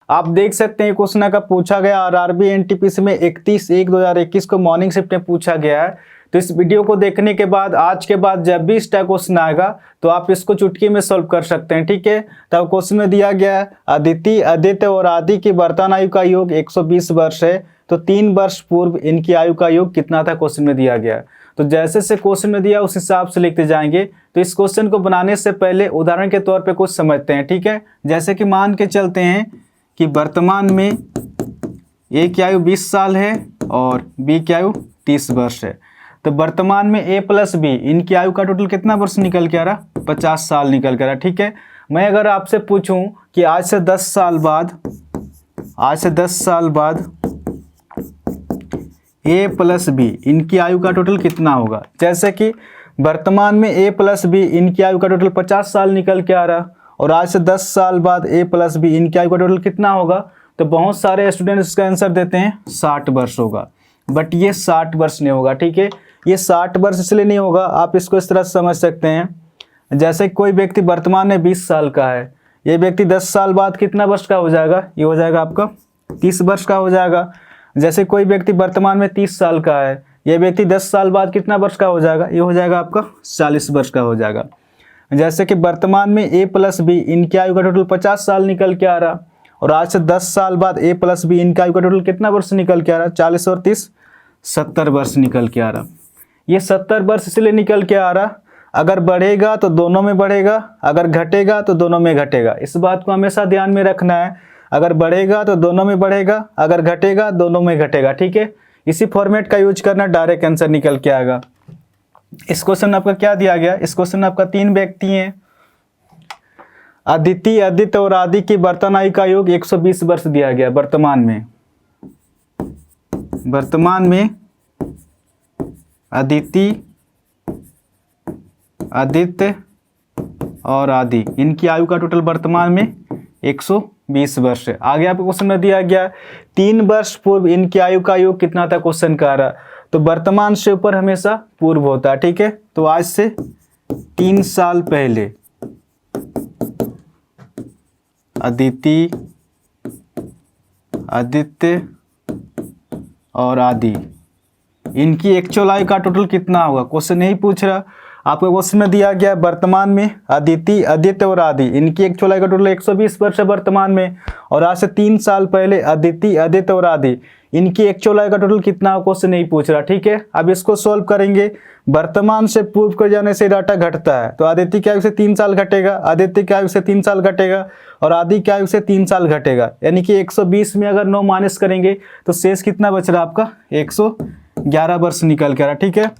आप देख सकते हैं क्वेश्चन का पूछा गया और आरआरबी एनटीपीसी में 31/1/2021 को मॉर्निंग शिफ्ट में पूछा गया है। तो इस वीडियो को देखने के बाद आज के बाद जब भी इस टाइप क्वेश्चन आएगा तो आप इसको चुटकी में सॉल्व कर सकते हैं, ठीक है। तब क्वेश्चन में दिया गया है अदिति, आदित्य और आदि की वर्तमान आयु का योग 120 वर्ष है, तो 3 वर्ष पूर्व इनकी आयु का योग कितना था क्वेश्चन में दिया गया है। तो जैसे से क्वेश्चन में दिया उस हिसाब से लिखते जाएंगे। तो इस क्वेश्चन को बनाने से पहले उदाहरण के तौर पे कुछ समझते हैं, ठीक है। जैसे कि मान के चलते हैं कि वर्तमान में ए की आयु 20 साल है और बी की आयु 30 वर्ष है। तो वर्तमान में ए प्लस बी इनकी आयु का टोटल कितना वर्ष निकल के आ रहा, 50 साल निकल के आ रहा, ठीक है। मैं अगर आपसे पूछूं कि आज से 10 साल बाद ए प्लस बी इनकी आयु का टोटल कितना होगा। जैसे कि वर्तमान में ए प्लस बी इनकी आयु का टोटल 50 साल निकल के आ रहा और आज से 10 साल बाद ए प्लस बी इनकी आयु का टोटल कितना होगा। तो बहुत सारे स्टूडेंट्स इसका आंसर देते हैं 60 वर्ष होगा, बट ये 60 वर्ष नहीं होगा, ठीक है। ये 60 वर्ष इसलिए नहीं होगा, आप इसको इस तरह से समझ सकते हैं। जैसे कोई व्यक्ति वर्तमान में 20 साल का है, ये व्यक्ति 10 साल बाद कितना वर्ष का हो जाएगा, ये हो जाएगा आपका 30 वर्ष का हो जाएगा। जैसे कोई व्यक्ति वर्तमान में 30 साल का है, ये व्यक्ति 10 साल बाद कितना वर्ष का हो जाएगा, ये हो जाएगा आपका 40 वर्ष का हो जाएगा। जैसे कि वर्तमान में ए प्लस बी इनकी आयु का टोटल 50 साल निकल के आ रहा और आज से 10 साल बाद ए प्लस बी इनकी आयु का टोटल कितना वर्ष निकल के आ रहा, 40 और 30 70 वर्ष निकल के आ रहा। ये 70 वर्ष इसलिए निकल के आ रहा, अगर बढ़ेगा तो दोनों में बढ़ेगा, अगर घटेगा तो दोनों में घटेगा। इस बात को हमेशा ध्यान में रखना है, अगर बढ़ेगा तो दोनों में बढ़ेगा, अगर घटेगा दोनों में घटेगा, ठीक है। इसी फॉर्मेट का यूज करना, डायरेक्ट आंसर निकल के आएगा। इस क्वेश्चन आपका क्या दिया गया, इस क्वेश्चन में आपका 3 व्यक्ति हैं, अदिति, आदित्य और आदि की वर्तमान आयु का योग 120 वर्ष दिया गया। वर्तमान में अदिति, आदित्य और आदि इनकी आयु का टोटल वर्तमान में 120 वर्ष है। आगे आपको क्वेश्चन में दिया गया 3 वर्ष पूर्व इनकी आयु का योग कितना था क्वेश्चन का आ रहा। तो वर्तमान से ऊपर हमेशा पूर्व होता है, ठीक है। तो आज से 3 साल पहले अदिति, आदित्य और आदि इनकी एक्चुअल आयु का टोटल कितना होगा, क्वेश्चन यही पूछ रहा। आपको क्वेश्चन में दिया गया वर्तमान में अदिति, आदित्य और आदि इनकी एक्चुअल आयु का टोटल 120 वर्ष है वर्तमान में, और आज से 3 साल पहले अदिति, आदित्य और आदि इनकी एक्चुअल आयु का टोटल कितना हो, क्वेश्चन नहीं पूछ रहा, ठीक है। अब इसको सॉल्व करेंगे। वर्तमान से पूर्व कर जाने से डाटा घटता है, तो आदित्य की आयु से 3 साल घटेगा, आदित्य की आयु से 3 साल घटेगा और आदि की आयु से 3 साल घटेगा, यानी कि 120 में अगर 9 माइनस करेंगे तो शेष कितना बच रहा आपका 111 वर्ष निकल के आ रहा, ठीक है।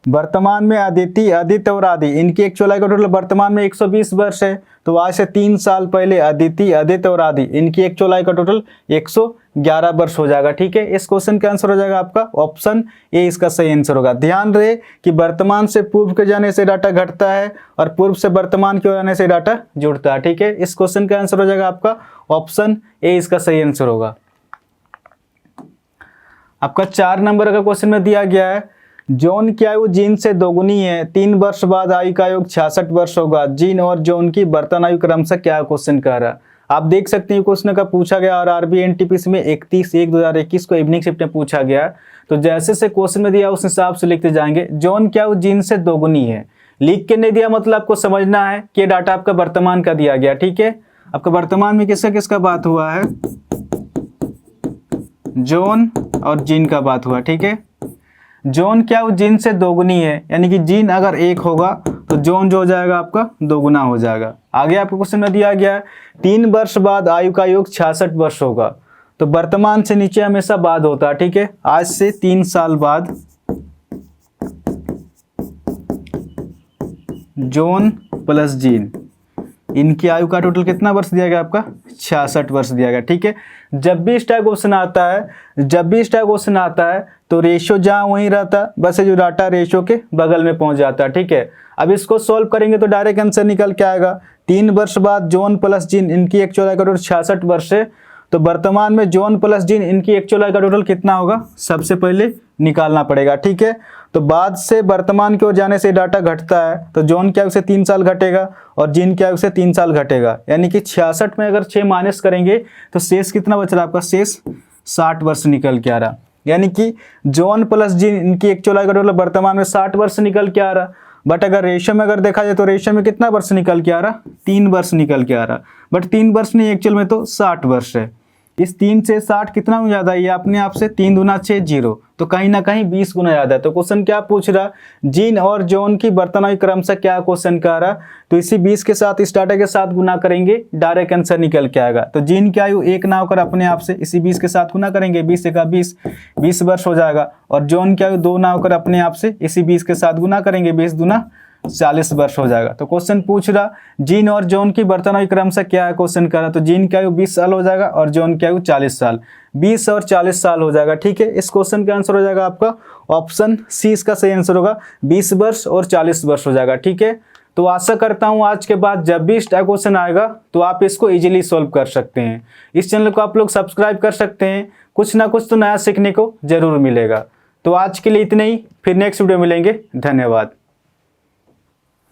वर्तमान में अदिति, आदित्य और आदि इनकी एक्चुअल आयु का टोटल वर्तमान में 120 वर्ष है, तो आज से 3 साल पहले अदिति, आदित्य और आदि इनकी एक्चुअल आयु का टोटल 111 वर्ष हो जाएगा, ठीक है। इस क्वेश्चन का आंसर हो जाएगा आपका ऑप्शन ए, इसका सही आंसर होगा। ध्यान रहे कि वर्तमान से पूर्व के जाने से डाटा घटता है और पूर्व से वर्तमान के जाने से डाटा जुड़ता है, ठीक है। इस क्वेश्चन का आंसर हो जाएगा आपका ऑप्शन ए, इसका सही आंसर होगा। आपका 4 नंबर का क्वेश्चन में दिया गया है जॉन की आयु जीन से दोगुनी है, 3 वर्ष बाद आयु का योग 66 वर्ष होगा, जीन और जॉन की वर्तमान आयु क्रमशः क्या क्वेश्चन कर रहा है। आप देख सकते हैं क्वेश्चन का पूछा गया और आरआरबी एनटीपीसी में 31/1/2021 को इवनिंग शिफ्ट में पूछा गया। तो जैसे से क्वेश्चन में दिया उस हिसाब से लिखते जाएंगे। जॉन की आयु जीन से दोगुनी है, लिख के नहीं दिया, मतलब आपको समझना है कि डाटा आपका वर्तमान का दिया गया, ठीक है। आपका वर्तमान में किसका किसका बात हुआ है, जॉन और जीन का बात हुआ, ठीक है। जॉन क्या वो जीन से दोगुनी है, यानी कि जीन अगर 1 होगा तो जॉन जो हो जाएगा आपका दोगुना हो जाएगा। आगे आपको क्वेश्चन में दिया गया है 3 वर्ष बाद आयु का योग 66 वर्ष होगा, तो वर्तमान से नीचे हमेशा बाद होता है, ठीक है। आज से 3 साल बाद जॉन प्लस जीन इनकी आयु का टोटल कितना वर्ष दिया गया आपका 66 वर्ष दिया गया, ठीक है। जब भी इस टाइप क्वेश्चन आता है तो रेशियो जहाँ वहीं रहता है, बस ये जो डाटा रेशियो के बगल में पहुंच जाता है, ठीक है। अब इसको सॉल्व करेंगे तो डायरेक्ट आंसर निकल के आएगा। 3 वर्ष बाद जॉन प्लस जीन इनकी एक्चुअल आयु का टोटल 66 वर्ष है, तो वर्तमान में जॉन प्लस जीन इनकी एक्चुअल आयु का टोटल कितना होगा। सबसे पहले निकालना पड़ेगा। ठीक है, तो बाद से वर्तमान की ओर जाने से डाटा घटता है, तो जॉन की आयु से 3 साल घटेगा और जीन की आयु से 3 साल घटेगा, यानी कि 66 में अगर 6 माइनस करेंगे तो शेष कितना बच रहा है आपका, शेष 60 वर्ष निकल के आ रहा। यानी कि जॉन प्लस जीन, इनकी एक्चुअल आयु का टोटल वर्तमान में 60 वर्ष निकल के आ रहा। बट अगर रेशियो में अगर देखा जाए तो रेशियो में कितना वर्ष निकल के आ रहा, 3 वर्ष निकल के आ रहा। बट 3 वर्ष नहीं, एक्चुअल में तो 60 वर्ष है। इस 3 से 60 कितना हो ज़्यादा है, ये अपने आप से 3 दूना 6 0, तो कहीं ना कहीं 20 गुना ज़्यादा है। तो क्वेश्चन क्या पूछ रहा, जीन और जॉन की वर्तमान क्रम से क्या क्वेश्चन का रहा, तो इसी 20 के साथ इस डाटा के साथ गुना करेंगे, डायरेक्ट आंसर निकल के आएगा। तो जीन की आयु 1 ना होकर अपने आप से इसी 20 के साथ गुना करेंगे, 20 से का 20 वर्ष हो जाएगा। और जॉन की आयु 2 ना होकर अपने आप से इसी 20 के साथ गुना करेंगे, 20 दूना 40 वर्ष हो जाएगा। तो क्वेश्चन पूछ रहा जीन और जॉन की वर्तमान क्रम से क्या है, क्वेश्चन कर रहा, तो जीन की आयु 20 साल हो जाएगा और जॉन की आयु 40 साल, 20 और 40 साल हो जाएगा। ठीक है, इस क्वेश्चन का आंसर हो जाएगा आपका ऑप्शन सी, इसका सही आंसर होगा 20 वर्ष और 40 वर्ष हो जाएगा। ठीक है, तो आशा करता हूं आज के बाद जब भी इस टाइप क्वेश्चन आएगा तो आप इसको इजीली सॉल्व कर सकते हैं। इस चैनल को आप लोग सब्सक्राइब कर सकते हैं, कुछ ना कुछ तो नया सीखने को जरूर मिलेगा। तो आज के लिए इतना ही, फिर नेक्स्ट वीडियो मिलेंगे। धन्यवाद।